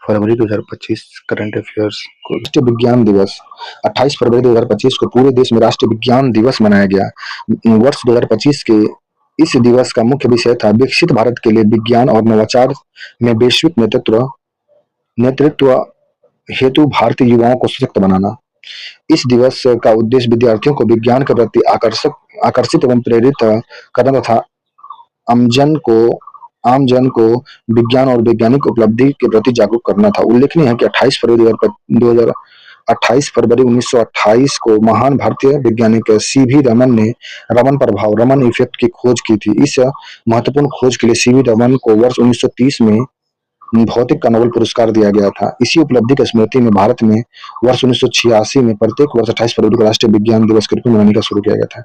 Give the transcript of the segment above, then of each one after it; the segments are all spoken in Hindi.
फरवरी 2025 करंट अफेयर्स को राष्ट्रीय विज्ञान दिवस 28 फरवरी 2025 को पूरे देश में राष्ट्रीय विज्ञान दिवस मनाया गया। वर्ष 2025 के इस दिवस का मुख्य विषय था विकसित भारत के लिए विज्ञान और नवाचार में वैश्विक नेतृत्व हेतु भारतीय युवाओं को सशक्त बनाना। इस दिवस का उद्देश्य विद्यार्थियों को विज्ञान के प्रति आकर्षित एवं प्रेरित करना तथा आम जन को विज्ञान और वैज्ञानिक उपलब्धि के प्रति जागरूक करना था। उल्लेखनीय है कि 28 फरवरी 1928 को महान भारतीय वैज्ञानिक सीवी रमन ने रमन प्रभाव रमन इफेक्ट की खोज की थी। इस महत्वपूर्ण खोज के लिए सीवी रमन को वर्ष 1930 में भौतिक का नोबेल पुरस्कार दिया गया था। इसी उपलब्धि की स्मृति में भारत में वर्ष 1986 में प्रत्येक वर्ष 28 फरवरी को राष्ट्रीय विज्ञान दिवस के रूप में मनाने का शुरू किया गया था।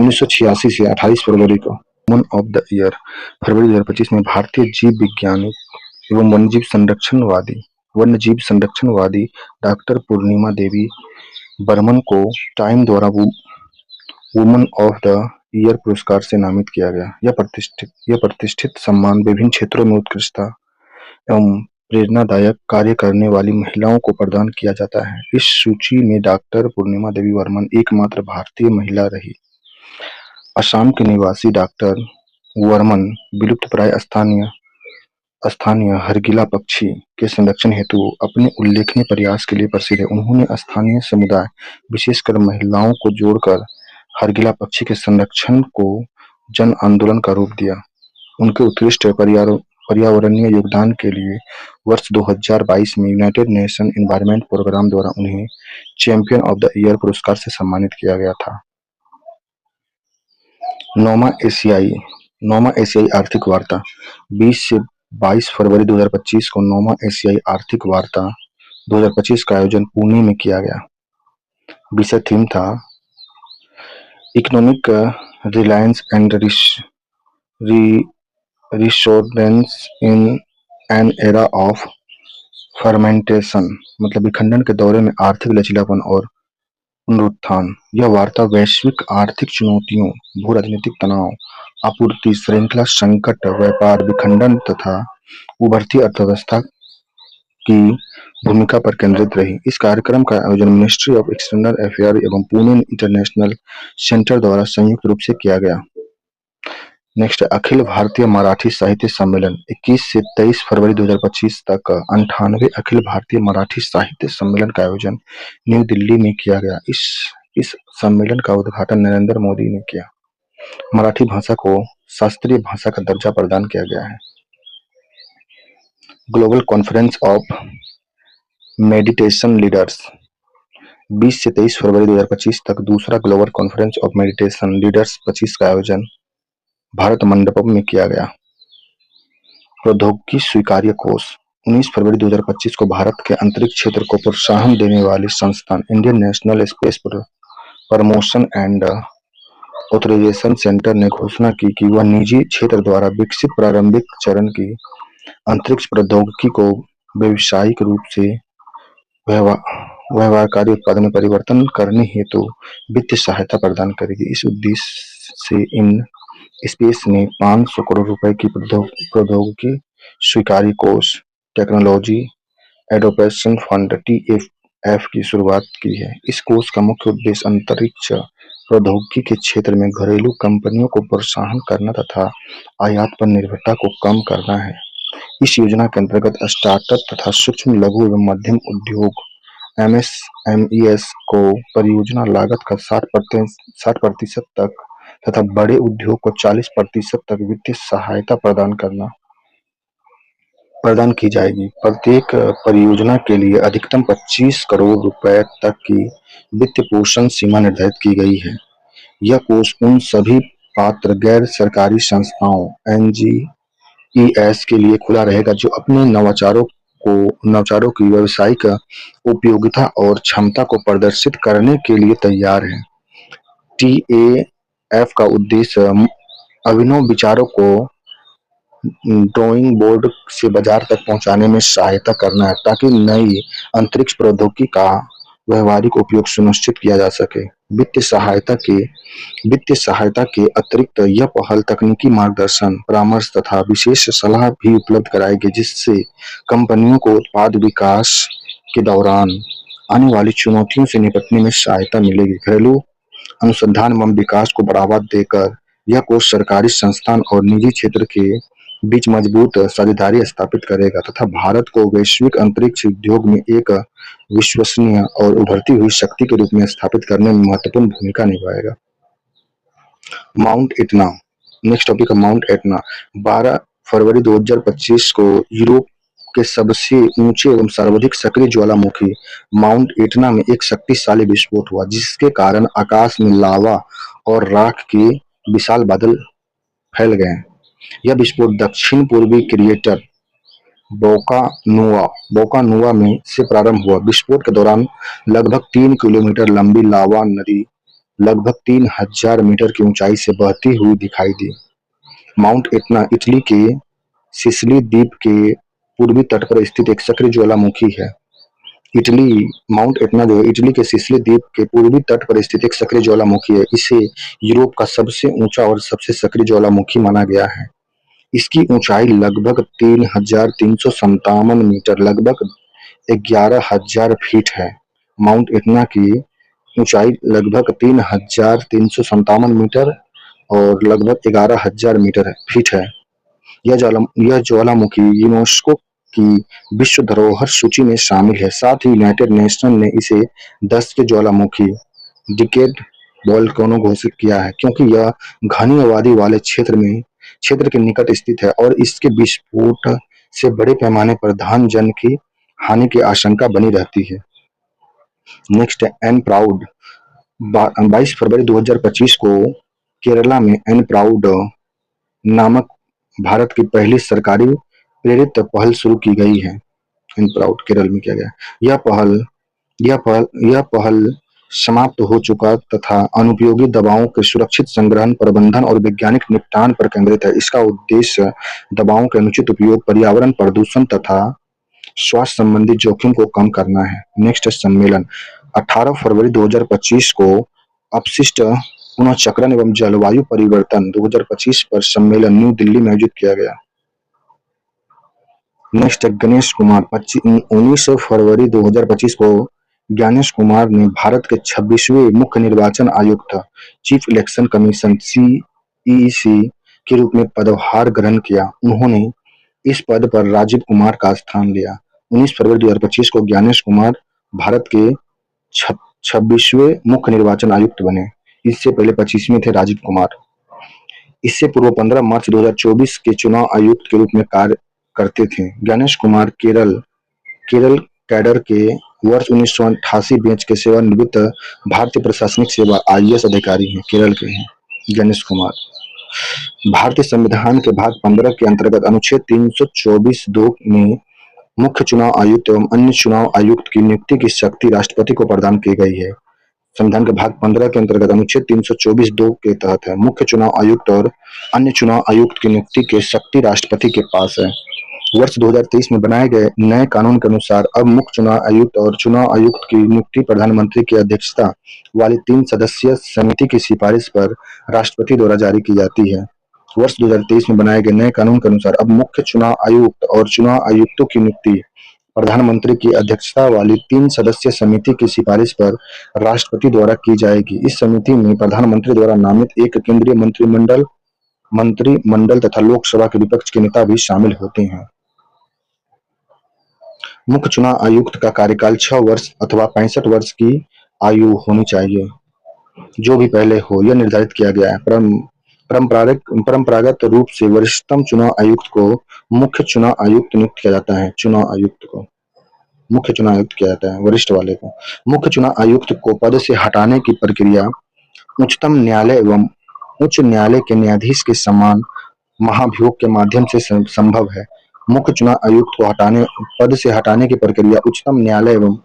1986 से 28 फरवरी को वुमन ऑफ द ईयर फरवरी 2025 में भारतीय जीव विज्ञानिक एवं वन्यजीव संरक्षणवादी डॉक्टर पूर्णिमा देवी बर्मन को टाइम द्वारा वुमन ऑफ द ईयर पुरस्कार से नामित किया गया। यह प्रतिष्ठित सम्मान विभिन्न क्षेत्रों में उत्कृष्टता एवं प्रेरणादायक कार्य करने वाली महिलाओं को प्रदान किया जाता है। इस सूची में डॉक्टर पूर्णिमा देवी बर्मन एकमात्र भारतीय महिला रही। असम के निवासी डॉक्टर वर्मन विलुप्तप्राय स्थानीय हरगिला पक्षी के संरक्षण हेतु अपने उल्लेखनीय प्रयास के लिए प्रसिद्ध है। उन्होंने स्थानीय समुदाय, विशेषकर महिलाओं को जोड़कर हरगिला पक्षी के संरक्षण को जन आंदोलन का रूप दिया। उनके उत्कृष्ट पर्यावरणीय योगदान के लिए वर्ष 2022 में यूनाइटेड नेशन एनवायरनमेंट प्रोग्राम द्वारा उन्हें चैंपियन ऑफ द ईयर पुरस्कार से सम्मानित किया गया था। नौवां एशियाई आर्थिक वार्ता 20 से 22 फरवरी 2025 को नौवां एशियाई आर्थिक वार्ता 2025 का आयोजन पुणे में किया गया। विषय थीम था economic resilience and resurgence in an era of fragmentation, मतलब विखंडन के दौरे में आर्थिक लचीलापन और पुनरुत्थान। यह वार्ता वैश्विक आर्थिक चुनौतियों, भू राजनीतिक तनाव, आपूर्ति श्रृंखला संकट, व्यापार विखंडन तथा उभरती अर्थव्यवस्था की भूमिका पर केंद्रित रही। इस कार्यक्रम का आयोजन मिनिस्ट्री ऑफ एक्सटर्नल अफेयर एवं पुणे इंटरनेशनल सेंटर द्वारा संयुक्त रूप से किया गया। नेक्स्ट, अखिल भारतीय मराठी साहित्य सम्मेलन 21 से 23 फरवरी 2025 तक 98वें अखिल भारतीय मराठी साहित्य सम्मेलन का आयोजन न्यू दिल्ली में किया गया। इस सम्मेलन का उद्घाटन नरेंद्र मोदी ने किया। मराठी भाषा को शास्त्रीय भाषा का दर्जा प्रदान किया गया है। Global conference of meditation leaders 20 से 23 फरवरी 2025 तक दूसरा global conference of meditation leaders 25 का आयोजन भारत मंडपम में किया गया। प्रौद्योगिकी स्वीकार्य कोष 19 फरवरी 2025 को भारत के अंतरिक्ष क्षेत्र को प्रोत्साहन देने वाली संस्थान Indian National Space Promotion and Authorisation Centre ने घोषणा की कि वह निजी क्षेत्र द्वारा विकसित प्रारंभिक चरण की अंतरिक्ष प्रौद्योगिकी को व्यावसायिक रूप से व्यवहारकारी उत्पादन में परिवर्तन करने हेतु वित्तीय सहायता प्रदान करेगी। इस उद्देश्य से इन स्पेस ने 500 करोड़ रुपए की प्रौद्योगिकी स्वीकार्य कोष टेक्नोलॉजी एडोप्शन फंड TFF की शुरुआत की है। इस कोष का मुख्य उद्देश्य अंतरिक्ष प्रौद्योगिकी के क्षेत्र में घरेलू कंपनियों को प्रोत्साहन करना तथा आयात पर निर्भरता को कम करना है। इस योजना के अंतर्गत स्टार्टअप तथा सूक्ष्म लघु एवं मध्यम उद्योग MSMEs को परियोजना लागत का 60% तक तथा बड़े उद्योग को 40% तक वित्तीय सहायता प्रदान की जाएगी। प्रत्येक परियोजना के लिए अधिकतम 25 करोड़ रुपए तक की वित्तीय पोषण सीमा निर्धारित की गई है। यह कोष उन सभी पात्र गैर सरकारी संस्थाओं NGEs के लिए खुला रहेगा जो अपने नवाचारों की व्यावसायिक उपयोगिता और क्षमता को प्रदर्शित करने के लिए तैयार है। TAF का उद्देश्य अभिनव विचारों को ड्राइंग बोर्ड से बाजार तक पहुंचाने में सहायता करना है ताकि नई अंतरिक्ष प्रौद्योगिकी का व्यवहारिक उपयोग सुनिश्चित किया जा सके। वित्तीय सहायता के अतिरिक्त यह पहल तकनीकी मार्गदर्शन, परामर्श तथा विशेष सलाह भी उपलब्ध कराएगी, जिससे कंपनियों को उत्पाद विकास के दौरान आने वाली चुनौतियों से निपटने में सहायता मिलेगी। घरेलू अनुसंधान एवं विकास को बढ़ावा देकर यह कोष सरकारी संस्थान और निजी क्षेत्र के बीच मजबूत साझेदारी स्थापित करेगा तथा भारत को वैश्विक अंतरिक्ष उद्योग में एक विश्वसनीय और उभरती हुई शक्ति के रूप में स्थापित करने में महत्वपूर्ण भूमिका निभाएगा। माउंट इटना, नेक्स्ट टॉपिक है माउंट इटना। 12 फरवरी 2025 को यूरोप के सबसे ऊंचे एवं सर्वाधिक सक्रिय ज्वालामुखी माउंट इटना में एक शक्तिशाली विस्फोट हुआ, जिसके कारण आकाश में लावा और राख के विशाल बादल फैल गए। यह विस्फोट दक्षिण पूर्वी क्रेटर बोकानोवा में से प्रारंभ हुआ। विस्फोट के दौरान लगभग 3 किलोमीटर लंबी लावा नदी लगभग 3000 मीटर की ऊंचाई से बहती हुई दिखाई दी। माउंट इटना इटली के सिसिली द्वीप के पूर्वी तट पर स्थित एक सक्रिय ज्वालामुखी है। माउंट इटना जो है इटली के सिसिली द्वीप के पूर्वी तट पर स्थित एक सक्रिय ज्वालामुखी है। इसे यूरोप का सबसे ऊंचा और सबसे सक्रिय ज्वालामुखी माना गया है। इसकी ऊंचाई लगभग 3357 मीटर, लगभग 11,000 फीट है। माउंट इटना की ऊंचाई लगभग 3357 मीटर और लगभग 11,000 फीट है। यह ज्वालामुखी यूनेस्को की विश्व धरोहर सूची में शामिल है। साथ ही यूनाइटेड नेशन ने इसे 10 के ज्वालामुखी डिकेड वोल्केनो घोषित किया है, क्योंकि यह घनी आबादी वाले क्षेत्र के निकट स्थित है और इसके विस्फोट से बड़े पैमाने पर धन जन की हानि की आशंका बनी रहती है। नेक्स्ट है एन प्राउड। 22 फरवरी 2025 को केरला में एन प्राउड नामक भारत की पहली सरकारी प्रेरित पहल शुरू की गई है। एन प्राउड केरल में किया गया। यह पहल समाप्त हो चुका तथा अनुपयोगी दवाओं के सुरक्षित संग्रहण, प्रबंधन और वैज्ञानिक निपटान पर केंद्रित है। इसका उद्देश्य दवाओं के अनुचित उपयोग, पर्यावरण प्रदूषण तथा स्वास्थ्य संबंधी जोखिम को कम करना है। नेक्स्ट सम्मेलन 18 फरवरी 2025 को अपशिष्ट पुनःचक्रण एवं जलवायु परिवर्तन 2025 पर सम्मेलन न्यू दिल्ली में आयोजित किया गया। नेक्स्ट गणेश कुमार। 19 फरवरी 2025 को ज्ञानेश कुमार ने भारत के 26वें मुख्य निर्वाचन आयुक्त चीफ इलेक्शन कमीशन CEC के रूप में पदभार ग्रहण किया। उन्होंने इस पद पर राजीव कुमार का स्थान लिया। 19 फरवरी 2025 को ज्ञानेश कुमार भारत के 26वें मुख्य निर्वाचन आयुक्त बने। इससे पहले 25वें थे राजीव कुमार। इससे पूर्व 15 मार्च 2024 के चुनाव आयुक्त के रूप में कार्य करते थे। ज्ञानेश कुमार केरल कैडर के वर्ष 1988 बैच के सेवानिवृत्त भारतीय प्रशासनिक सेवा IAS अधिकारी हैं। केरल के हैं ज्ञानेश कुमार। भारतीय संविधान के भाग 15 के अंतर्गत अनुच्छेद 324(2) में मुख्य चुनाव आयुक्त एवं अन्य चुनाव आयुक्त की नियुक्ति की शक्ति राष्ट्रपति को प्रदान की गई है। संविधान के भाग 15 के अंतर्गत अनुच्छेद 324(2) के तहत है मुख्य चुनाव आयुक्त और अन्य चुनाव आयुक्त की नियुक्ति की शक्ति राष्ट्रपति के पास है। वर्ष 2023 में बनाए गए नए कानून के अनुसार अब मुख्य चुनाव आयुक्त और चुनाव आयुक्त की नियुक्ति प्रधानमंत्री की अध्यक्षता वाली 3 सदस्यीय समिति की सिफारिश पर राष्ट्रपति द्वारा जारी की जाती है। वर्ष 2023 में बनाए गए नए कानून के अनुसार अब मुख्य चुनाव आयुक्त और चुनाव आयुक्तों की नियुक्ति प्रधानमंत्री की अध्यक्षता वाली 3 सदस्यीय समिति की सिफारिश पर राष्ट्रपति द्वारा की जाएगी। इस समिति में प्रधानमंत्री द्वारा नामित एक केंद्रीय मंत्रिमंडल तथा लोकसभा के विपक्ष के नेता भी शामिल होते हैं। मुख्य चुनाव आयुक्त का कार्यकाल 6 वर्ष अथवा 65 वर्ष की आयु होनी चाहिए, जो भी पहले हो, यह निर्धारित किया गया है। परंपरागत रूप से वरिष्ठतम चुनाव आयुक्त को मुख्य चुनाव आयुक्त नियुक्त किया जाता है। चुनाव आयुक्त को मुख्य चुनाव आयुक्त किया जाता है, वरिष्ठ वाले को। मुख्य चुनाव आयुक्त को पद से हटाने की प्रक्रिया उच्चतम न्यायालय एवं उच्च न्यायालय के न्यायाधीश के समान महाभियोग के माध्यम से संभव है। मुख्य चुनाव आयुक्त को पद से हटाने की प्रक्रिया उच्चतम न्यायालय एवं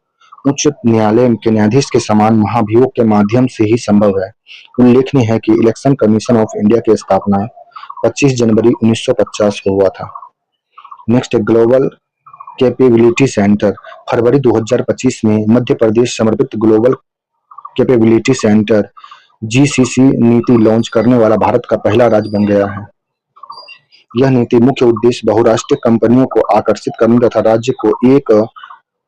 उच्च न्यायालय के न्यायाधीश के समान महाभियोग के माध्यम से ही संभव है। उल्लेखनीय है कि इलेक्शन कमीशन ऑफ इंडिया की स्थापना 25 जनवरी 1950 को हुआ था। Next global capability centre. फरवरी 2025 में मध्य प्रदेश समर्पित ग्लोबल कैपेबिलिटी सेंटर जीसीसी नीति लॉन्च करने वाला भारत का पहला राज्य बन गया है। यह नीति मुख्य उद्देश्य बहुराष्ट्रीय कंपनियों को आकर्षित करने तथा राज्य को एक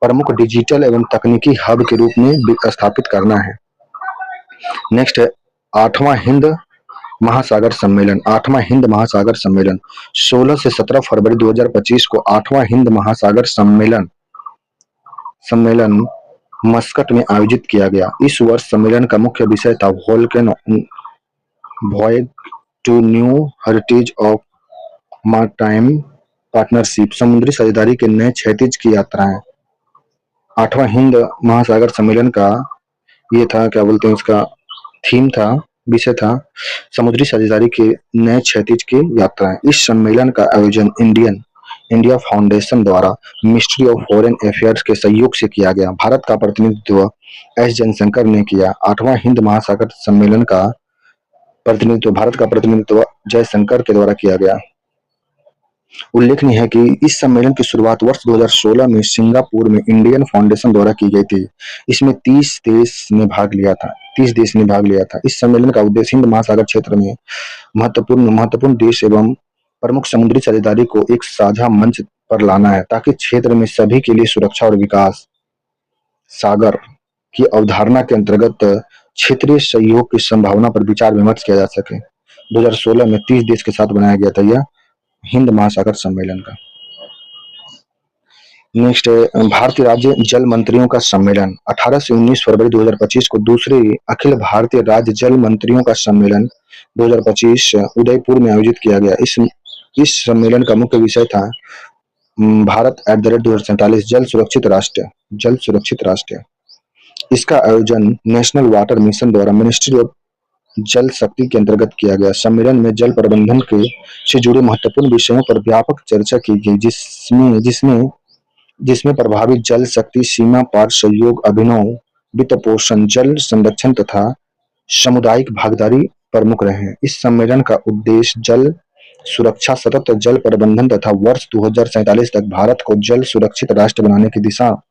प्रमुख डिजिटल एवं तकनीकी हब के रूप में स्थापित करना है। नेक्स्ट है आठवां हिंद महासागर सम्मेलन। आठवां हिंद महासागर सम्मेलन 16 से 17 फरवरी 2025 को आठवां हिंद महासागर सम्मेलन मस्कट में आयोजित किया गया। इस वर्ष सम्मेलन का मुख्य विषय था volcano voyage to new heritage of maritime partnership, समुद्री साझेदारी के नए क्षैतिज की यात्राएं। आठवां हिंद महासागर सम्मेलन का ये था, क्या बोलते हैं, इसका थीम था, विषय था समुद्री साझेदारी के नए क्षैतिज की यात्राएं। इस सम्मेलन का आयोजन इंडिया फाउंडेशन द्वारा मिनिस्ट्री ऑफ फॉरेन अफेयर्स के सहयोग से किया गया। भारत का प्रतिनिधित्व एस जयशंकर ने किया। आठवां हिंद महासागर सम्मेलन का प्रतिनिधित्व, भारत का प्रतिनिधित्व जयशंकर के द्वारा किया गया। उल्लेखनीय है कि इस सम्मेलन की शुरुआत वर्ष 2016 में सिंगापुर में इंडियन फाउंडेशन द्वारा की गई थी। इसमें 30 देश ने भाग लिया था। इस सम्मेलन का उद्देश्य हिंद महासागर क्षेत्र में महत्वपूर्ण देश एवं प्रमुख समुद्री साझेदारी को एक साझा मंच पर लाना है, ताकि क्षेत्र में सभी के लिए सुरक्षा और विकास सागर की अवधारणा के अंतर्गत क्षेत्रीय सहयोग की संभावना पर विचार विमर्श किया जा सके। 2016 में 30 देश के साथ बनाया गया था यह हिंद महासागर सम्मेलन का। नेक्स्ट है भारतीय राज्य जल मंत्रियों का सम्मेलन। 18 से 19 फरवरी 2025 को दूसरे अखिल भारतीय राज्य जल मंत्रियों का सम्मेलन 2025 उदयपुर में आयोजित किया गया। इस सम्मेलन का मुख्य विषय था भारत @ 2047 जल सुरक्षित राष्ट्र। इसका आयोजन नेशनल वाटर मिशन द्वारा मिनिस्ट्री ऑफ जल शक्ति के अंतर्गत किया गया। सम्मेलन में जल प्रबंधन से जुड़े महत्वपूर्ण विषयों पर व्यापक चर्चा की गई, जिसमें प्रभावी जल शक्ति, सीमा पार सहयोग, अभिनव वित्त पोषण, जल संरक्षण तथा सामुदायिक भागीदारी प्रमुख रहे। इस सम्मेलन का उद्देश्य जल सुरक्षा, सतत जल प्रबंधन तथा वर्ष 2047 तक भारत को जल सुरक्षित राष्ट्र बनाने की दिशा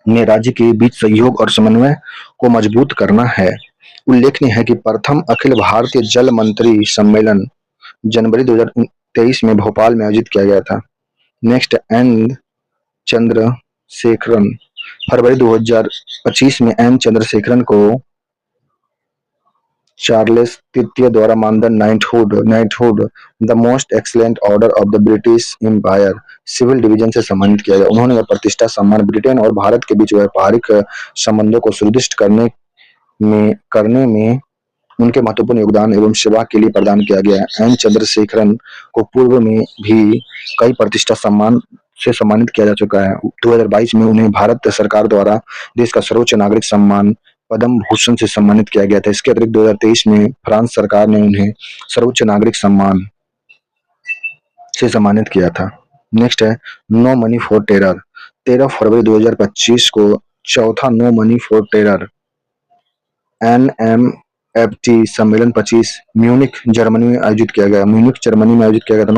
में राज्य के बीच सहयोग और समन्वय को मजबूत करना है। उल्लेखनीय है कि प्रथम अखिल भारतीय जल मंत्री सम्मेलन जनवरी 2023 में भोपाल में आयोजित किया गया था। Next N Chandrasekaran. फरवरी 2025 में एन चंद्रशेखरन को चार्ल्स तृतीय द्वारा मानदंड knighthood the Most Excellent Order of the British Empire civil division से सम्मानित किया गया। उन्होंने यह प्रतिष्ठा सम्मान ब्रिटेन और भारत के बीच व्यापारिक संबंधों को सुदृढ़ करने में उनके महत्वपूर्ण योगदान एवं सेवा के लिए प्रदान किया गया है। एन चंद्रशेखरन को पूर्व में भी कई प्रतिष्ठा सम्मान से सम्मानित किया जा चुका है। 2022 में उन्हें भारत सरकार द्वारा देश का सर्वोच्च नागरिक सम्मान पद्म भूषण से सम्मानित किया गया था। इसके अतिरिक्त 2023 में फ्रांस सरकार ने उन्हें सर्वोच्च नागरिक सम्मान से सम्मानित किया था। नेक्स्ट है नो मनी फॉर टेरर। 13 फरवरी 2025 को चौथा no money for terror NMFT सम्मेलन 25 म्यूनिख जर्मनी में आयोजित किया गया। नो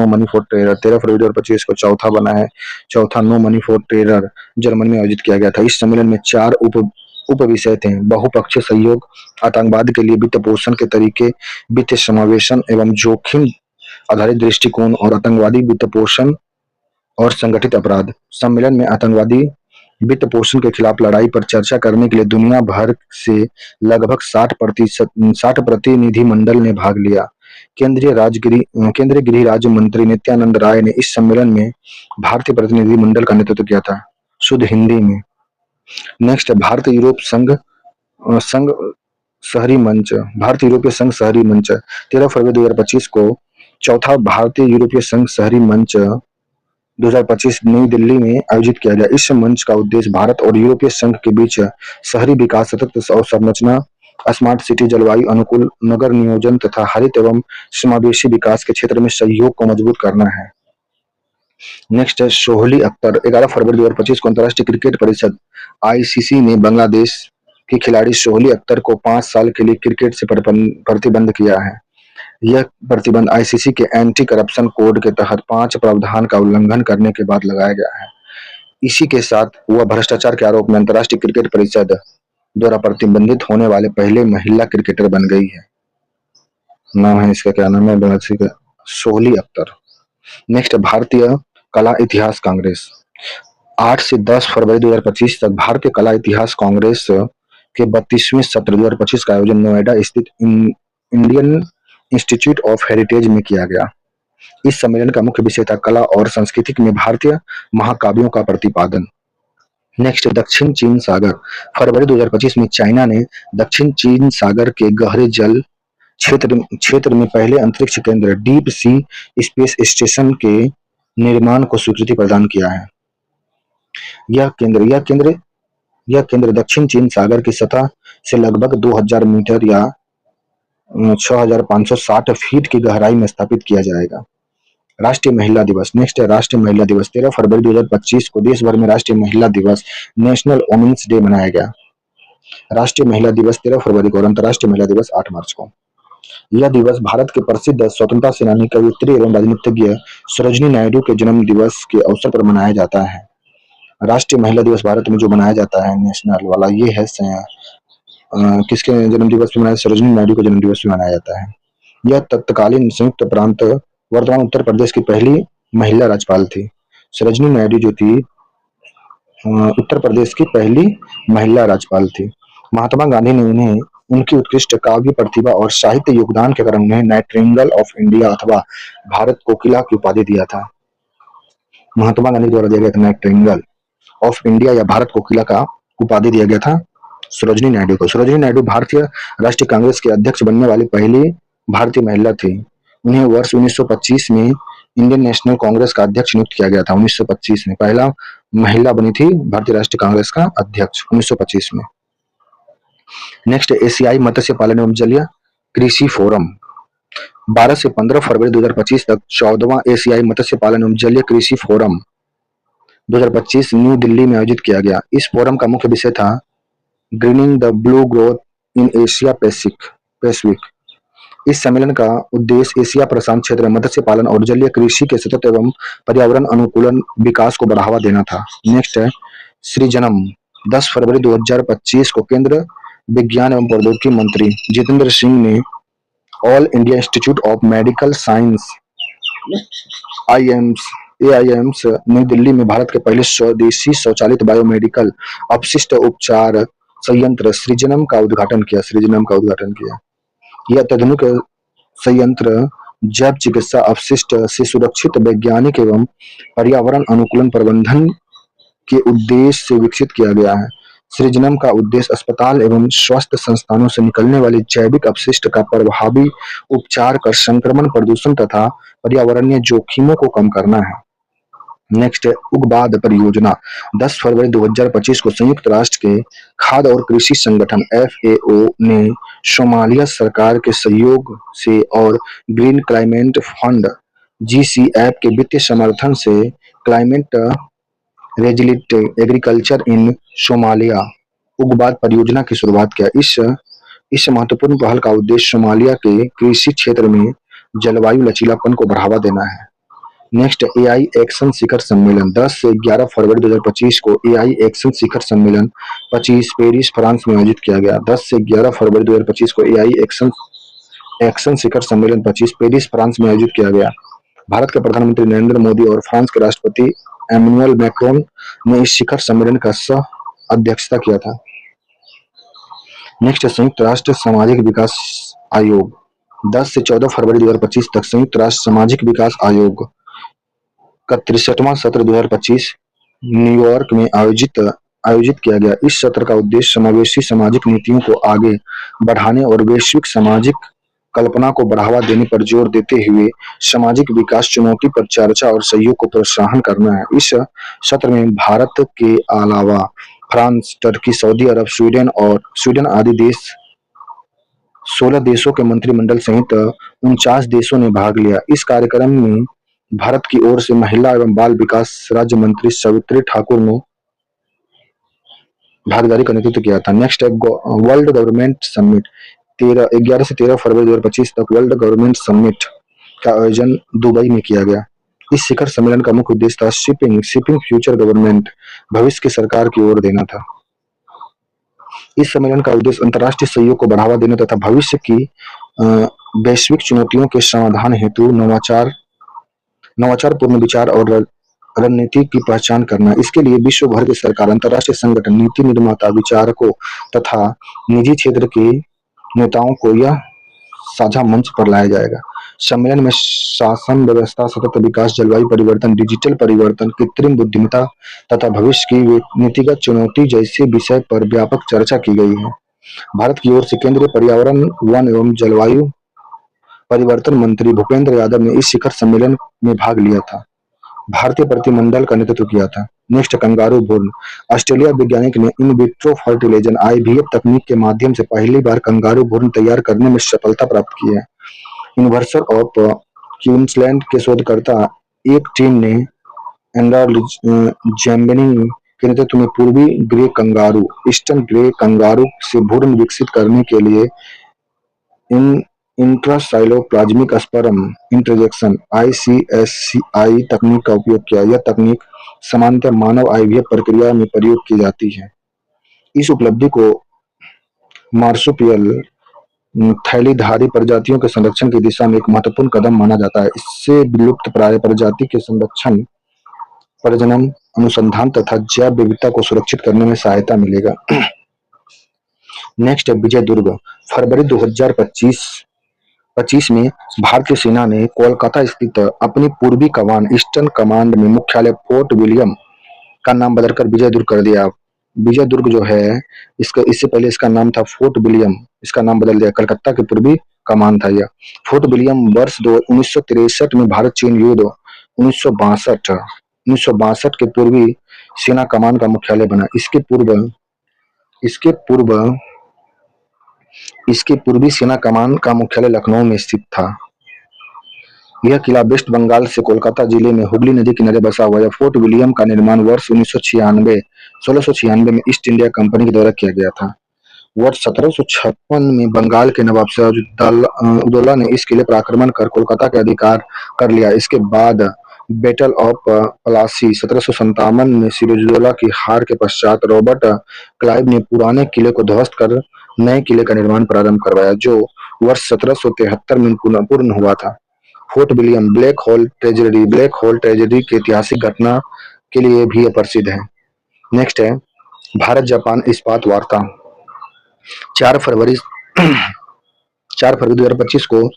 मनी फॉर टेरर 13 फरवरी 2025 को चौथा no money for terror Germany में आयोजित किया गया था। इस सम्मेलन में 4 उप विषय थे: बहुपक्षीय सहयोग, आतंकवाद के लिए वित्त पोषण के तरीके, वित्त समावेशन एवं जोखिम आधारित दृष्टिकोण और आतंकवादी वित्त पोषण और संगठित अपराध। सम्मेलन में आतंकवादी वित्त पोषण के खिलाफ लड़ाई पर चर्चा करने के लिए दुनिया भर से लगभग 60 प्रतिनिधिमंडल ने भाग लिया। केंद्रीय गृह राज्य मंत्री नित्यानंद राय ने इस सम्मेलन में भारतीय प्रतिनिधिमंडल का नेतृत्व किया था, शुद्ध हिंदी में। नेक्स्ट भारत यूरोपीय संघ शहरी मंच। 13 फरवरी 2025 को चौथा भारतीय यूरोपीय संघ शहरी मंच 2025 नई दिल्ली में आयोजित किया गया। इस मंच का उद्देश्य भारत और यूरोपीय संघ के बीच शहरी विकास, सतत अवसंरचना, स्मार्ट सिटी, जलवायु अनुकूल नगर नियोजन तथा हरित एवं समावेशी विकास के क्षेत्र में सहयोग को मजबूत करना है। नेक्स्ट है सोहली अख्तर। 11 फरवरी 2025 को अंतर्राष्ट्रीय क्रिकेट परिषद ICC ने बांग्लादेश के खिलाड़ी सोहली अख्तर को 5 साल के लिए क्रिकेट से प्रतिबंध किया है। यह प्रतिबंध ICC के एंटी करप्शन कोड के तहत 5 प्रावधान का उल्लंघन करने के बाद लगाया गया है। इसी के साथ वह भ्रष्टाचार के आरोप में अंतर्राष्ट्रीय क्रिकेट परिषद द्वारा प्रतिबंधित होने वाले पहले महिला क्रिकेटर बन गई है। नाम है इसका, क्या नाम है, बंगलादेशी का सोहली अख्तर। नेक्स्ट, भारतीय कला इतिहास कांग्रेस। 8 से 10 फरवरी 2025 तक भारतीय कला इतिहास कांग्रेस के 32वें सत्र 2025 का आयोजन नोएडा स्थित इंडियन इंस्टीट्यूट ऑफ हेरिटेज में किया गया। इस सम्मेलन का मुख्य विषय था कला और संस्कृति में भारतीय महाकाव्यों का प्रतिपादन। नेक्स्ट, दक्षिण चीन सागर। फरवरी 2025 में चाइना ने दक्षिण चीन सागर के गहरे जल क्षेत्र में पहले अंतरिक्ष केंद्र डीप सी स्पेस स्टेशन के निर्माण को स्वीकृति प्रदान किया है। यह केंद्र दक्षिण चीन सागर की सतह से लगभग 2000 मीटर या 6560 फीट की गहराई में स्थापित किया जाएगा। राष्ट्रीय महिला दिवस। नेक्स्ट है राष्ट्रीय महिला दिवस। 13 फरवरी 2025 को देश भर में राष्ट्रीय महिला दिवस नेशनल वुमेन्स डे मनाया गया। राष्ट्रीय महिला दिवस 13 फरवरी को और अंतर्राष्ट्रीय महिला दिवस 8 मार्च को। यह दिवस भारत के प्रसिद्ध स्वतंत्रता सेनानी, कवयित्री एवं राजनीतिज्ञ सरोजिनी नायडू के जन्म दिवस के अवसर पर मनाया जाता है। राष्ट्रीय महिला दिवस भारत में जो मनाया जाता है नेशनल वाला, ये है किसके जन्म दिवस पे मनाया, सरोजिनी नायडू के जन्म दिवस पे मनाया जाता है। यह तत्कालीन संयुक्त प्रांत वर्तमान उत्तर प्रदेश की पहली महिला राज्यपाल थी। सरोजिनी नायडू जो थी उत्तर प्रदेश की पहली महिला राज्यपाल थी। महात्मा गांधी ने उन्हें उनकी उत्कृष्ट काव्य प्रतिभा और साहित्य योगदान के कारण उन्हें नाइटिंगेल ऑफ इंडिया अथवा भारत कोकिला की उपाधि दिया था। महात्मा गांधी द्वारा दिया गया था नाइटिंगेल ऑफ इंडिया या भारत कोकिला का उपाधि दिया गया था सरोजिनी नायडू को। सरोजिनी नायडू भारतीय राष्ट्रीय कांग्रेस के अध्यक्ष बनने वाली पहली भारतीय महिला थी। उन्हें वर्ष 1925 में इंडियन नेशनल कांग्रेस का अध्यक्ष नियुक्त किया गया था। 1925 में पहला महिला बनी थी भारतीय राष्ट्रीय कांग्रेस का अध्यक्ष 1925 में। नेक्स्ट, एशियाई मत्स्य पालन एवं जलीय कृषि फोरम। 12 से 15 फरवरी 2025 तक 14वां एशियाई मत्स्य पालन एवं जलीय कृषि फोरम 2025 न्यू दिल्ली में आयोजित किया गया। इस फोरम का मुख्य विषय था grinning the blue growth in Asia Pacific. इस सम्मेलन का उद्देश्य एशिया प्रशांत क्षेत्र में मत्स्य पालन और जलीय कृषि के सतत एवं पर्यावरण अनुकूलन विकास को बढ़ावा देना था। नेक्स्ट है सृजनम। 10 फरवरी 2025 को केंद्र विज्ञान एवं प्रौद्योगिकी मंत्री जितेंद्र सिंह ने all India institute of medical science AIIMS नई दिल्ली में भारत के पहले स्वदेशी स्वचालित बायोमेडिकल अपशिष्ट उपचार संयंत्र सृजनम का उद्घाटन किया। यह अत्याधुनिक संयंत्र जैव चिकित्सा अपशिष्ट से सुरक्षित वैज्ञानिक एवं पर्यावरण अनुकूलन प्रबंधन के उद्देश्य से विकसित किया गया है। सृजनम का उद्देश्य अस्पताल एवं स्वास्थ्य संस्थानों से निकलने वाले जैविक अपशिष्ट का प्रभावी उपचार कर संक्रमण, प्रदूषण तथा पर्यावरणीय जोखिमों को कम करना है। नेक्स्ट है उग्बाद परियोजना। 10 फरवरी 2025 को संयुक्त राष्ट्र के खाद्य और कृषि संगठन FAO ने सोमालिया सरकार के सहयोग से और ग्रीन क्लाइमेट फंड GCF के वित्तीय समर्थन से climate resilient agriculture in Somalia उग्बाद परियोजना की शुरुआत किया। इस महत्वपूर्ण पहल का उद्देश्य सोमालिया के कृषि क्षेत्र में जलवायु लचीलापन को बढ़ावा देना है। नेक्स्ट, AI एक्शन शिखर सम्मेलन। 10 से 11 फरवरी 2025 को AI एक्शन शिखर सम्मेलन 25 पेरिस फ्रांस में आयोजित किया गया। 10 से 11 फरवरी 2025 को AI एक्शन शिखर सम्मेलन 25 पेरिस फ्रांस में आयोजित किया गया। भारत के प्रधानमंत्री नरेंद्र मोदी और फ्रांस के राष्ट्रपति एमेनुअल मैक्रोन ने इस शिखर सम्मेलन का सह अध्यक्षता किया था। नेक्स्ट, संयुक्त राष्ट्र सामाजिक विकास आयोग। 10 से 14 फरवरी 2025 तक संयुक्त राष्ट्र सामाजिक विकास आयोग का 63वां सत्र 2025 न्यूयॉर्क में आयोजित किया गया। इस सत्र का उद्देश्य समावेशी सामाजिक नीतियों को आगे बढ़ाने और वैश्विक सामाजिक कल्पना को बढ़ावा देने पर जोर देते हुए सामाजिक विकास चुनौती पर चर्चा और सहयोग को प्रोत्साहन करना है। इस सत्र में भारत के अलावा फ्रांस, टर्की, सऊदी अरब, स्वीडन आदि 16 देशों के मंत्रिमंडल सहित 49 देशों ने भाग लिया। इस कार्यक्रम में भारत की ओर से महिला एवं बाल विकास राज्य मंत्री सावित्री ठाकुर ने भागीदारी का नेतृत्व किया था। नेक्स्ट है वर्ल्ड गवर्नमेंट समिट। 11 से 13 फरवरी 2025 तक वर्ल्ड गवर्नमेंट समिट का आयोजन दुबई में किया गया। इस शिखर सम्मेलन का मुख्य उद्देश्य था शिपिंग फ्यूचर गवर्नमेंट, भविष्य की सरकार की ओर देना था। इस सम्मेलन का उद्देश्य अंतर्राष्ट्रीय सहयोग को बढ़ावा देना तथा भविष्य की अ, वैश्विक चुनौतियों के समाधान हेतु नवाचारपूर्ण विचार और रणनीति की पहचान करना। इसके लिए विश्व भर के सरकार, अंतर्राष्ट्रीय संगठन, नीति निर्माता, विचारकों तथा निजी क्षेत्र के नेताओं को यह साझा मंच पर लाया जाएगा। सम्मेलन में शासन व्यवस्था, सतत विकास, जलवायु परिवर्तन, डिजिटल परिवर्तन, कृत्रिम बुद्धिमत्ता तथा भविष्य की नीतिगत चुनौती जैसे विषय पर व्यापक चर्चा की गई है। भारत की ओर से केंद्रीय पर्यावरण, वन एवं जलवायु परिवर्तन मंत्री भूपेंद्र यादव ने इस शिखर सम्मेलन में भाग लिया था। भारतीय प्रतिनिधिमंडल का नेतृत्व किया था। नेक्स्ट, कंगारू भ्रूण। ऑस्ट्रेलिया वैज्ञानिक ने इन विट्रो फर्टिलाइजेशन आईवीएफ तकनीक के माध्यम से पहली बार कंगारू भ्रूण तैयार करने में सफलता प्राप्त की है। यूनिवर्सिटी ऑफ क्वींसलैंड के शोधकर्ता एक टीम ने जैम्बेनी के नेतृत्व में पूर्वी grey kangaroo, eastern grey kangaroo से भ्रूण विकसित करने के लिए इन इंट्रासाइलोप्लाज्मिक स्पर्म इंटरजेक्शन (आईसीएससी-आई) तकनीक का उपयोग किया। यह तकनीक सामान्यतः मानव आईवीएफ प्रक्रिया में प्रयोग की जाती है। इस उपलब्धि को मार्सुपियल थैलीधारी प्रजातियों के संरक्षण की दिशा में एक महत्वपूर्ण कदम माना जाता है। इससे विलुप्तप्राय प्रजाति के संरक्षण, प्रजनन, अनुसंधान तथा जैव विविधता को सुरक्षित करने में सहायता मिलेगा। नेक्स्ट है विजय दुर्ग। फरवरी 2025 में भारतीय सेना ने कोलकाता स्थित अपनी पूर्वी कमान ईस्टर्न कमांड में मुख्यालय फोर्ट विलियम का नाम बदलकर विजय दुर्ग कर दिया। विजय दुर्ग जो है, इससे पहले इसका नाम था फोर्ट विलियम, इसका नाम बदल दिया। कलकत्ता की पूर्वी कमान था यह। फोर्ट विलियम वर्ष 1963 में भारत चीन युद्ध 1962 के पूर्वी सेना कमान का मुख्यालय बना। इसके पूर्वी सेना कमान का मुख्यालय लखनऊ में स्थित था। यह किला वेस्ट बंगाल से कोलकाता जिले में हुगली नदी किनारे बसा हुआ है। फोर्ट विलियम का निर्माण वर्ष 1696 में ईस्ट इंडिया कंपनी के द्वारा किया गया था। वर्ष 1756 में बंगाल के नवाब सिराजुद्दौला ने इस किले पर आक्रमण कर कोलकाता के अधिकार कर लिया। इसके बाद बैटल ऑफ प्लासी 1757 में सिराजुद्दौला की हार के पश्चात रॉबर्ट क्लाइव ने पुराने किले को ध्वस्त कर नए किले का निर्माण प्रारंभ करवाया, जो वर्ष 1773 में पूर्ण हुआ था। Fort William black hole tragedy की ऐतिहासिक घटना के लिए भी प्रसिद्ध है। नेक्स्ट है भारत जापान इस्पात वार्ता। 4 फरवरी 2025 को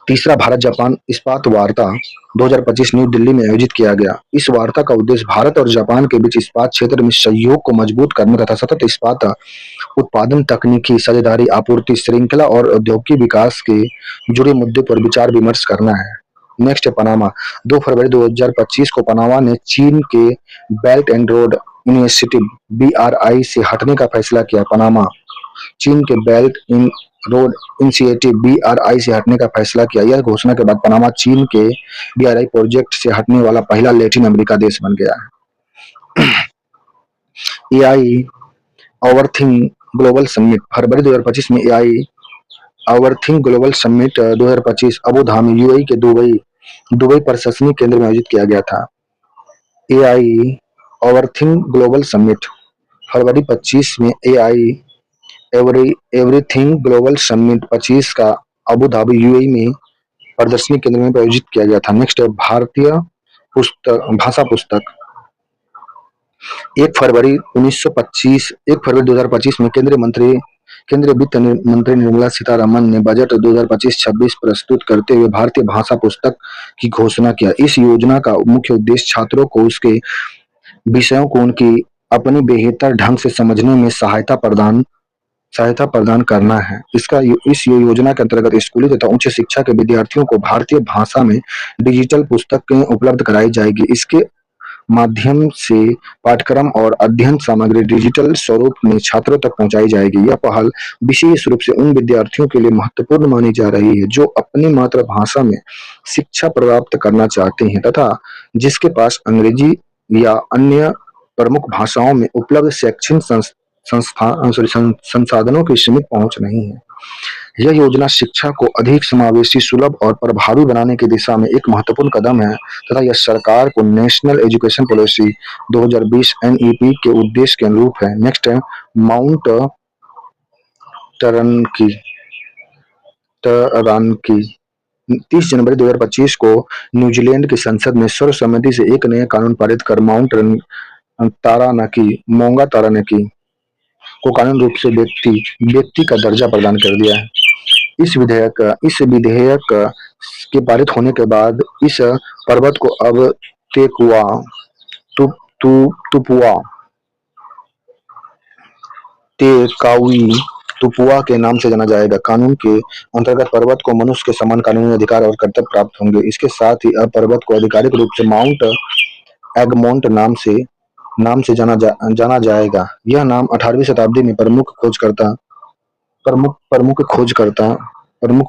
तीसरा भारत जापान इस्पात वार्ता 2025 न्यू दिल्ली में आयोजित किया गया। इस वार्ता का उद्देश्य भारत और जापान के बीच इस्पात क्षेत्र में सहयोग को मजबूत करने तथा सतत इस्पात उत्पादन, तकनीकी साझेदारी, आपूर्ति श्रृंखला और औद्योगिक विकास के जुड़े मुद्दों पर विचार विमर्श करना है। नेक्स्ट है पनामा। 2 फरवरी 2025 को पनामा ने चीन के belt and road initiative (BRI) से हटने का फैसला किया। पनामा चीन के belt in road initiative (BRI) से हटने का फैसला किया। यह घोषणा के बाद पनामा चीन के BRI प्रोजेक्ट से हटने वाला पहला लैटिन अमेरिका देश बन गया है। AI overthink global summit. फरवरी 2025 में AI overthink global summit 2025 Abu Dhabi UAE के दुबई प्रशासनिक केंद्र में आयोजित किया गया था। AI ओवरथिंक ग्लोबल समिट फरवरी 25 में AI एवरीथिंग ग्लोबल समिट 25 का अबू धाबी UAE में प्रदर्शनी केंद्र में आयोजित किया गया था। नेक्स्ट है भारतीय भाषा पुस्तक। 1 फरवरी 2025 में केंद्रीय वित्त मंत्री निर्मला सीतारमण ने बजट 2025-26 प्रस्तुत करते हुए भारतीय भाषा पुस्तक की घोषणा किया। इस योजना का मुख्य उद्देश्य छात्रों को उसके विषयों को उनकी अपनी बेहतर ढंग से समझने में सहायता प्रदान करना है। इस योजना के अंतर्गत स्कूली तथा उच्च शिक्षा के विद्यार्थियों को भारतीय भाषा में डिजिटल पुस्तकें उपलब्ध कराई जाएगी। इसके माध्यम से पाठ्यक्रम और अध्ययन सामग्री डिजिटल स्वरूप में छात्रों तक पहुंचाई जाएगी। यह पहल विशेष रूप से उन विद्यार्थियों के लिए महत्वपूर्ण मानी जा रही है जो अपनी मातृभाषा में शिक्षा प्राप्त करना चाहते हैं तथा जिसके पास अंग्रेजी या अन्य प्रमुख भाषाओं में उपलब्ध शैक्षणिक संसाधनों की सीमित पहुंच नहीं है। यह योजना शिक्षा को अधिक समावेशी, सुलभ और प्रभावी बनाने की दिशा में एक महत्वपूर्ण कदम है तथा यह सरकार को नेशनल एजुकेशन पॉलिसी 2020 एनईपी के उद्देश्य के अनुरूप है। नेक्स्ट है माउंट टरनकी टरानकी 30 जनवरी 2025 को न्यूजीलैंड की संसद ने सर्वसम्मति से एक नया कानून पारित कर माउंट तारानाकी मोंगा तारानाकी को कानूनी रूप से व्यक्ति व्यक्ति का दर्जा प्रदान कर दिया है। इस विधेयक के पारित होने के बाद इस पर्वत को अब तेकुआ तु, तु, तुपुआ तेकाउई तुपुआ के नाम से जाना जाएगा। कानून के अंतर्गत पर्वत को मनुष्य के समान कानूनी अधिकार और कर्तव्य प्राप्त होंगे। इसके साथ ही अब पर्वत को आधिकारिक रूप से माउंट एगमोंट नाम से जाना जाएगा। यह नाम 18वीं शताब्दी में प्रमुख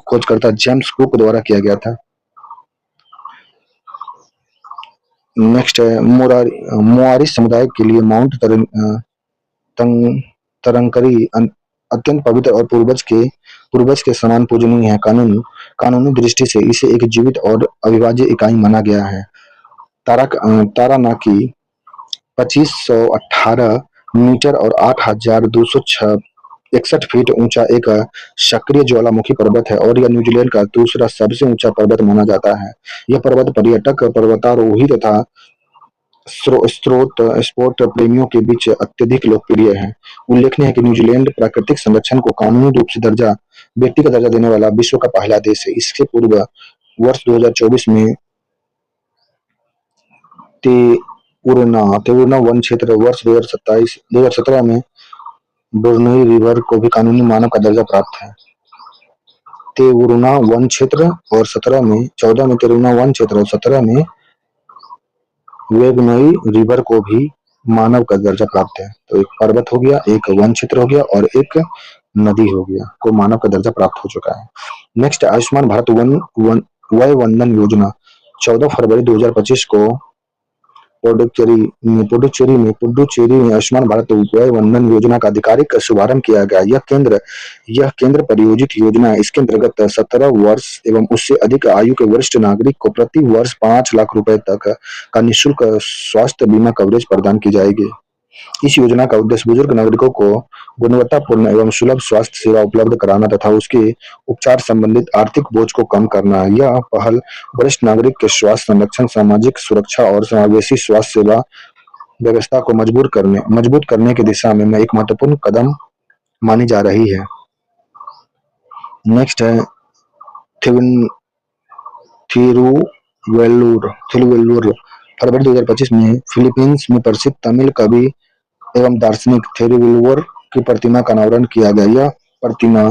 खोजकर्ता जेम्स कुक द्वारा किया गया था। नेक्स्ट है मोआरी समुदाय के लिए माउंट तरंकरी अत्यंत पवित्र और पूर्वज के समान पूजनीय है। कानूनी दृष्टि से इसे एक जीवित और अविभाज्य इकाई माना गया है। तारानाकी 2518 मीटर और 8261 फीट ऊंचा एक सक्रिय ज्वालामुखी पर्वत है और यह न्यूजीलैंड का दूसरा सबसे ऊंचा पर्वत माना जाता है। यह पर्वत पर्यटक, पर्वतारोही तथा स्पोर्ट प्रेमियों के बीच अत्यधिक लोकप्रिय है। उल्लेखनीय है कि न्यूजीलैंड प्राकृतिक संरक्षण को कानूनी रूप से व्यक्ति का दर्जा देने वाला विश्व का पहला देश है। इसके पूर्व वर्ष 2024 में तेउरना वन क्षेत्र, वर्ष 2017 में बोर्नोई रिवर को भी कानूनी मानव का दर्जा प्राप्त है। तेउरना वन क्षेत्र और 14 में तेउरना वन क्षेत्र और 17 में वेगनोई रिवर को भी मानव का दर्जा प्राप्त है। तो एक पर्वत हो गया, एक वन क्षेत्र हो गया और एक नदी हो गया को मानव का दर्जा प्राप्त हो चुका है। नेक्स्ट आयुष्मान भारत वय वंदन योजना 14 फरवरी 2025 को पुडुचेरी में आयुष्मान भारत वय वंदन योजना का आधिकारिक शुभारंभ किया गया। यह केंद्र प्रायोजित योजना है। इसके अंतर्गत 17 वर्ष एवं उससे अधिक आयु के वरिष्ठ नागरिक को प्रति वर्ष 5 लाख रुपए तक का निःशुल्क स्वास्थ्य बीमा कवरेज प्रदान की जाएगी। इस योजना का उद्देश्य बुजुर्ग नागरिकों को गुणवत्तापूर्ण एवं सुलभ स्वास्थ्य सेवा उपलब्ध कराना तथा उसके उपचार संबंधित आर्थिक बोझ को कम करना है। यह पहल वरिष्ठ नागरिक के स्वास्थ्य संरक्षण, सामाजिक सुरक्षा और समावेशी स्वास्थ्य सेवा व्यवस्था को मजबूत करने की दिशा में एक महत्वपूर्ण कदम मानी जा रही है। नेक्स्ट है थिरुवेल्लुर फरवरी 2025 में फिलीपींस में प्रसिद्ध तमिल कवि एवं दार्शनिक थिरुवल्लुवर की प्रतिमा का अनावरण किया गया। यह प्रतिमा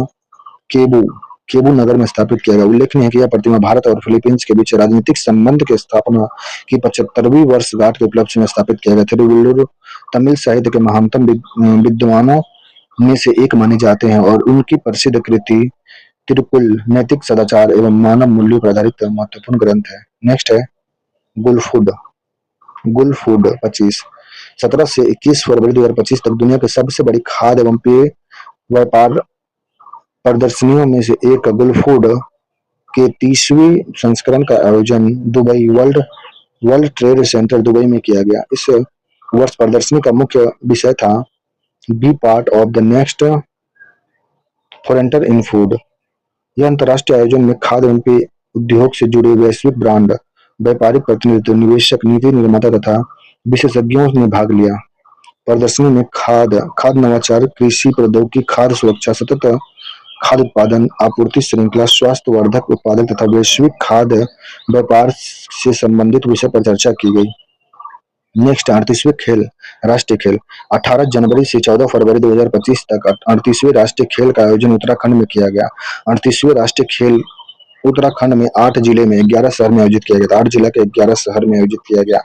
केबू नगर में स्थापित किया गया। उल्लेखनीय है कि यह प्रतिमा भारत और फिलीपींस के बीच राजनीतिक संबंध की स्थापना की 75वीं वर्षगांठ के उपलक्ष्य में स्थापित किया गया। थिरुवल्लुवर तमिल साहित्य के महानतम विद्वानों में से एक माने जाते हैं और उनकी प्रसिद्ध कृति तिरुकुल नैतिक सदाचार एवं मानव मूल्यों पर आधारित महत्वपूर्ण ग्रंथ है। नेक्स्ट है गुलफूड 17 से 21 फरवरी 2025 तक दुनिया की सबसे बड़ी खाद्य एवं पेय व्यापार प्रदर्शनियों में से एक गुलफूड के 30वीं संस्करण का आयोजन Dubai world trade centre Dubai में किया गया। इस वर्ष प्रदर्शनी का मुख्य विषय था be part of the next frontier in food. यह अंतर्राष्ट्रीय आयोजन में खाद्य एवं पेय उद्योग से जुड़े वैश्विक ब्रांड, व्यापारिक प्रतिनिधित्व, निवेशक, नीति निर्माता तथा विशेषज्ञों ने भाग लिया। प्रदर्शनी में खाद्य नवाचार, कृषि प्रौद्योगिकी, खाद्य सुरक्षा, सतत खाद्य उत्पादन, आपूर्ति श्रृंखला, स्वास्थ्यवर्धक उत्पादक तथा वैश्विक खाद्य व्यापार से संबंधित विषय पर चर्चा की गई। नेक्स्ट 38वें राष्ट्रीय खेल 18 जनवरी से 14 फरवरी 2025 तक 38वें राष्ट्रीय खेल का आयोजन उत्तराखंड में किया गया। 38वें राष्ट्रीय खेल उत्तराखंड में 8 जिले में 11 शहर में आयोजित किया गया। 8 जिला के 11 शहर में आयोजित किया गया।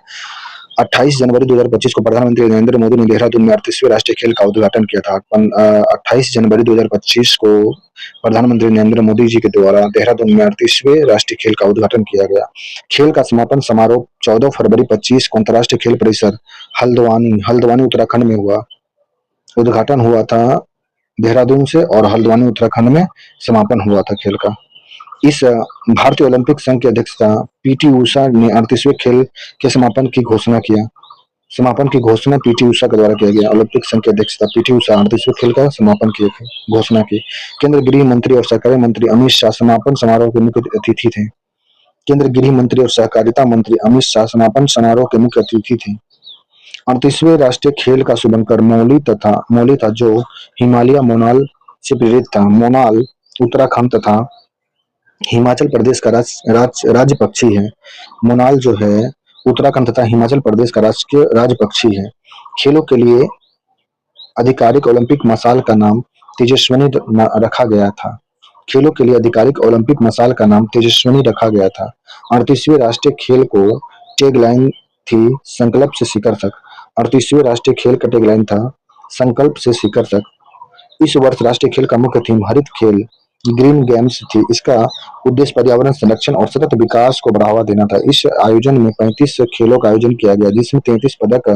28 जनवरी 2025 को प्रधानमंत्री नरेंद्र मोदी ने देहरादून में 38वें राष्ट्रीय खेल का उद्घाटन किया था। 28 जनवरी 2025 को प्रधानमंत्री नरेंद्र मोदी जी के द्वारा देहरादून में 38वें राष्ट्रीय खेल का उद्घाटन किया गया। खेल का समापन समारोह 14 फरवरी 25 को अंतर्राष्ट्रीय खेल परिसर हल्द्वानी उत्तराखंड में हुआ। उद्घाटन हुआ था देहरादून से और हल्द्वानी उत्तराखंड में समापन हुआ था खेल का। इस भारतीय ओलंपिक संघ की अध्यक्षता पीटी उषा ने 38वें खेल के समापन की घोषणा पीटी उषा के द्वारा किया गया। ओलंपिक संघ की अध्यक्षता पीटी उषा 38वें खेल का समापन किए थे, घोषणा की। केंद्रीय गृह मंत्री और सहकारिता मंत्री अमित शाह समापन समारोह के मुख्य अतिथि थे। केंद्रीय गृह मंत्री और सहकारिता मंत्री अमित शाह समापन समारोह के मुख्य अतिथि थे। 38वें राष्ट्रीय खेल का शुभंकर मौली था, जो हिमालय मोनाल से प्रेरित था। मोनाल उत्तराखंड तथा हिमाचल प्रदेश का राज्य पक्षी है। मोनाल जो है उत्तराखंड तथा हिमाचल प्रदेश का राष्ट्रीय राज्य पक्षी है। खेलों के लिए आधिकारिक ओलंपिक मशाल का नाम तेजस्विनी रखा गया था। खेलों के लिए आधिकारिक ओलंपिक मशाल का नाम तेजस्विनी रखा गया था। 38वें राष्ट्रीय खेल को टैगलाइन थी संकल्प से शिखर तक। 38वें राष्ट्रीय खेल का टैगलाइन था संकल्प से शिखर तक। इस वर्ष राष्ट्रीय खेल का मुख्य थीम हरित खेल ग्रीन गेम्स थी। इसका उद्देश्य पर्यावरण संरक्षण और सतत विकास को बढ़ावा देना था। इस आयोजन में 35 खेलों का आयोजन किया गया, जिसमें 33 पदक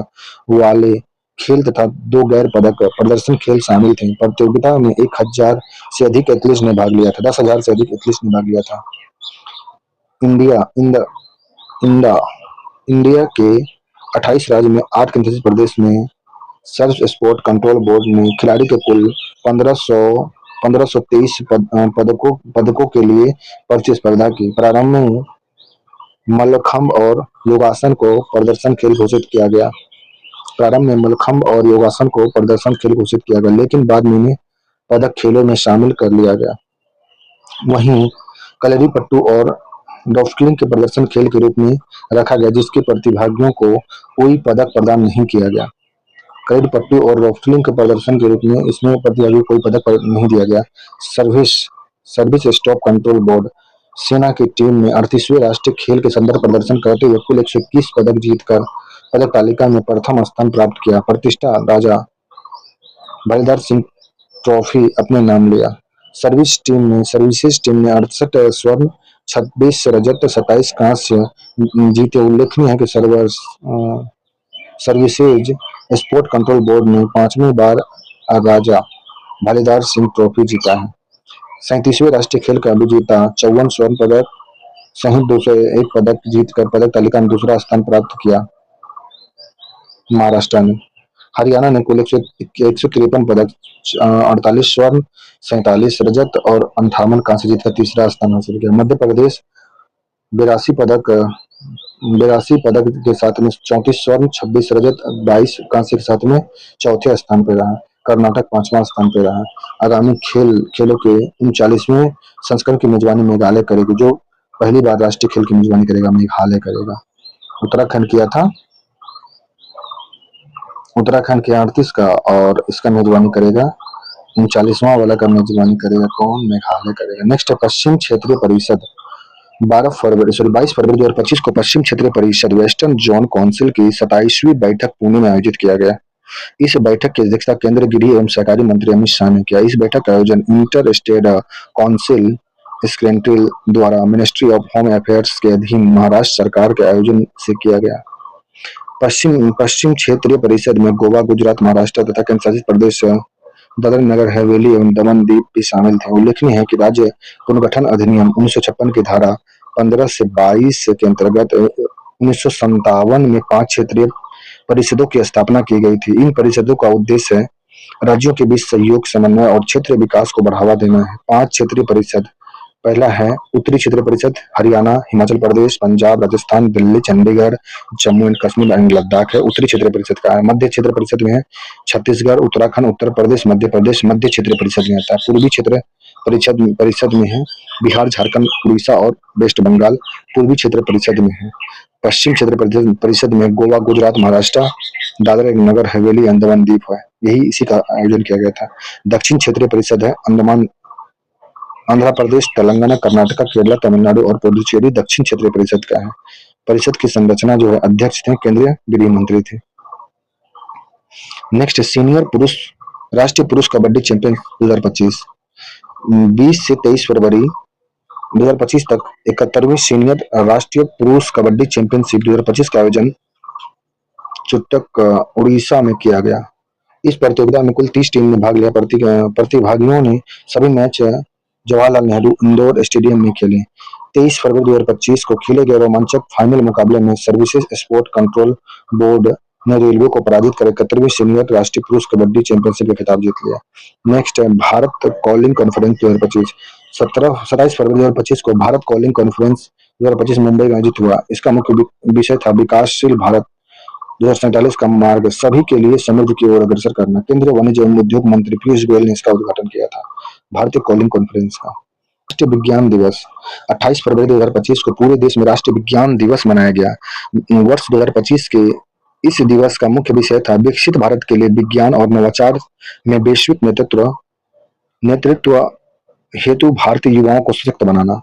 वाले खेल तथा 2 गैर पदक प्रदर्शन खेल शामिल थे। प्रतियोगिता में 1000 से अधिक एथलीट्स ने भाग लिया था। 10,000 से अधिक एथलीट्स ने भाग लिया था। इंडिया इंड इंडा इंडिया के 28 राज्य में 8 केंद्र शासित प्रदेश में सर्व स्पोर्ट कंट्रोल बोर्ड ने खिलाड़ी के कुल 1523 पदकों के लिए प्रतिस्पर्धा की। प्रारंभ में मल्लखंब और योगासन को प्रदर्शन खेल घोषित किया गया। लेकिन बाद में इन्हें पदक खेलों में शामिल कर लिया गया। वहीं कलरीपट्टू और राफ्टिंग के प्रदर्शन खेल के रूप में रखा गया, जिसके प्रतिभागियों को कोई पदक प्रदान नहीं किया गया। कलरीपट्टू और राफ्टिंग के प्रदर्शन के रूप में इसमें प्रतिभागियों को कोई पदक नहीं दिया गया। सर्विस स्टॉप कंट्रोल बोर्ड सेना की टीम ने 38वें राष्ट्रीय खेल के संदर्भ प्रदर्शन करते हुए कुल 121 पदक जीतकर पदक तालिका में प्रथम स्थान प्राप्त किया। प्रतिष्ठा राजा बलिदार सिंह ट्रॉफी अपने नाम लिया। सर्विसेज टीम ने 68 स्वर्ण, 26 रजत, 27 कांस्य जीते। उल्लेखनीय है कि सर्विसेज स्पोर्ट कंट्रोल बोर्ड ने 5वीं बार राजा भालीदार सिंह ट्रॉफी जीता है। 37वें राष्ट्रीय खेल का विजेता 54 स्वर्ण पदक सहित 201 पदक जीतकर पदक तालिका में दूसरा स्थान प्राप्त किया। महाराष्ट्र ने हरियाणा ने कुल 153 पदक, 48 स्वर्ण, 47 रजत और 58 कांस्य जीतकर तीसरा स्थान हासिल किया। मध्य प्रदेश 82 पदक के साथ में 34 स्वर्ण, 26 रजत, 22 कांस्य के साथ में चौथे स्थान पर रहा। कर्नाटक 5वां स्थान पर रहा। आगामी खेलों के 39वें संस्करण की मेजबानी मेघालय करेगी, जो पहली बार राष्ट्रीय खेल की मेजबानी करेगा मेघालय करेगा। उत्तराखंड किया था, उत्तराखंड के 38 का, और इसका मेजबानी करेगा 39वां वाला का मेजबानी करेगा कौन? मेघालय करेगा। नेक्स्ट है पश्चिम क्षेत्रीय परिषद। 22 फरवरी 2025 को पश्चिम क्षेत्रीय परिषद वेस्टर्न जोन काउंसिल की 27वीं बैठक पुणे में आयोजित किया गया। इस बैठक की अध्यक्षता केंद्रीय गृह एवं सहकारी मंत्री अमित शाह ने किया। इस बैठक का आयोजन इंटर स्टेट काउंसिल स्क्रेंटिल द्वारा मिनिस्ट्री ऑफ होम अफेयर्स के अधीन महाराष्ट्र सरकार के आयोजन से किया गया। पश्चिम क्षेत्रीय परिषद में गोवा, गुजरात, महाराष्ट्र तथा केंद्र शासित प्रदेश दादरा नगर हवेली एवं दमन दीव भी शामिल थे। उल्लेखनीय है कि राज्य पुनर्गठन अधिनियम 1956 की धारा 15 से 22 के अंतर्गत 1957 में 5 क्षेत्रीय परिषदों की स्थापना की गई थी। इन परिषदों का उद्देश्य राज्यों के बीच सहयोग, समन्वय और क्षेत्रीय विकास को बढ़ावा देना है। 5 क्षेत्रीय परिषद। पहला है उत्तरी क्षेत्रीय परिषद, हरियाणा, हिमाचल प्रदेश, पंजाब, राजस्थान, दिल्ली, चंडीगढ़, जम्मू एंड कश्मीर एंड लद्दाख है उत्तरी क्षेत्रीय परिषद का है। मध्य क्षेत्रीय परिषद में है छत्तीसगढ़, उत्तराखंड, उत्तर प्रदेश, मध्य प्रदेश मध्य क्षेत्रीय परिषद में आता है। पूर्वी क्षेत्र परिषद में है बिहार, झारखंड, उड़ीसा और वेस्ट बंगाल पूर्वी क्षेत्र परिषद में है। पश्चिम क्षेत्र परिषद में गोवा, गुजरात, महाराष्ट्र, दादरा नगर हवेली, अंडमान द्वीप है। यही इसी का आयोजन किया गया था। दक्षिण क्षेत्रीय परिषद है आंध्र प्रदेश, तेलंगाना, कर्नाटक, केरला, तमिलनाडु और पुडुचेरी दक्षिण क्षेत्रीय परिषद का है। परिषद की संरचना जो है अध्यक्ष थे केंद्रीय गृह मंत्री थे। नेक्स्ट सीनियर पुरुष राष्ट्रीय पुरुष कबड्डी चैंपियन 2025। 20 से 23 फरवरी 2025 तक 71वीं सीनियर राष्ट्रीय पुरुष कबड्डी चैंपियनशिप 2025 का आयोजन चुटक उड़ीसा में किया गया। इस प्रतियोगिता में कुल 30 टीम ने भाग लिया। प्रतिभागियों ने सभी match Jawaharlal Nehru indoor stadium में खेले। 23 फरवरी 2025 को खेले गए रोमांचक फाइनल मुकाबले में सर्विसेज स्पोर्ट कंट्रोल बोर्ड ने रेलवे को पराजित कर 71वीं सीनियर राष्ट्रीय पुरुष कबड्डी चैंपियनशिप का खिताब जीत लिया। नेक्स्ट है भारत कॉलिंग कॉन्फ्रेंस 2025। 27 फरवरी 2025 को भारत कॉलिंग कॉन्फ्रेंस 2025 मुंबई में आयोजित हुआ। इसका मुख्य विषय था विकासशील भारत 2047 का मार्ग सभी के लिए समृद्धि की ओर अग्रसर करना। केंद्रीय वाणिज्य एवं उद्योग मंत्री पीयूष गोयल ने इसका उद्घाटन किया था। भारतीय कॉलिंग कॉन्फ्रेंस का राष्ट्रीय विज्ञान दिवस 28 फरवरी 2025 को पूरे देश में राष्ट्रीय विज्ञान दिवस मनाया गया। वर्ष 2025 के इस दिवस का मुख्य विषय था विकसित भारत के लिए विज्ञान और नवाचार में वैश्विक नेतृत्व हेतु भारतीय युवाओं को सशक्त बनाना।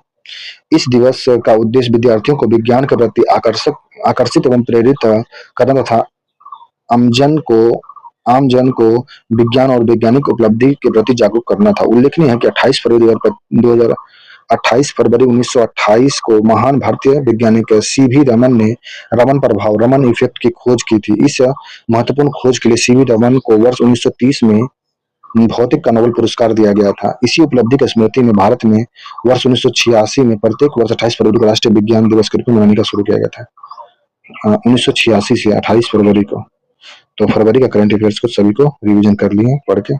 इस दिवस का उद्देश्य विद्यार्थियों को विज्ञान के प्रति आकर्षित एवं प्रेरित करना तथा आम जन को विज्ञान और वैज्ञानिक उपलब्धि के प्रति जागरूक करना था। उल्लेखनीय है कि 28 फरवरी 1928 को महान भारतीय वैज्ञानिक सीवी रमन ने रमन प्रभाव रमन इफेक्ट की खोज की थी। इस महत्वपूर्ण खोज के लिए सीवी रमन को वर्ष 1930 में भौतिक का नोबेल पुरस्कार दिया गया था। इसी उपलब्धि की स्मृति में भारत में वर्ष 1986 में प्रत्येक वर्ष 28 फरवरी को राष्ट्रीय विज्ञान दिवस के रूप में मनाने का शुरू किया गया था। 1986 से 28 फरवरी को। तो फरवरी का करंट अफेयर्स को सभी को रिवीजन कर लिए पढ़ के।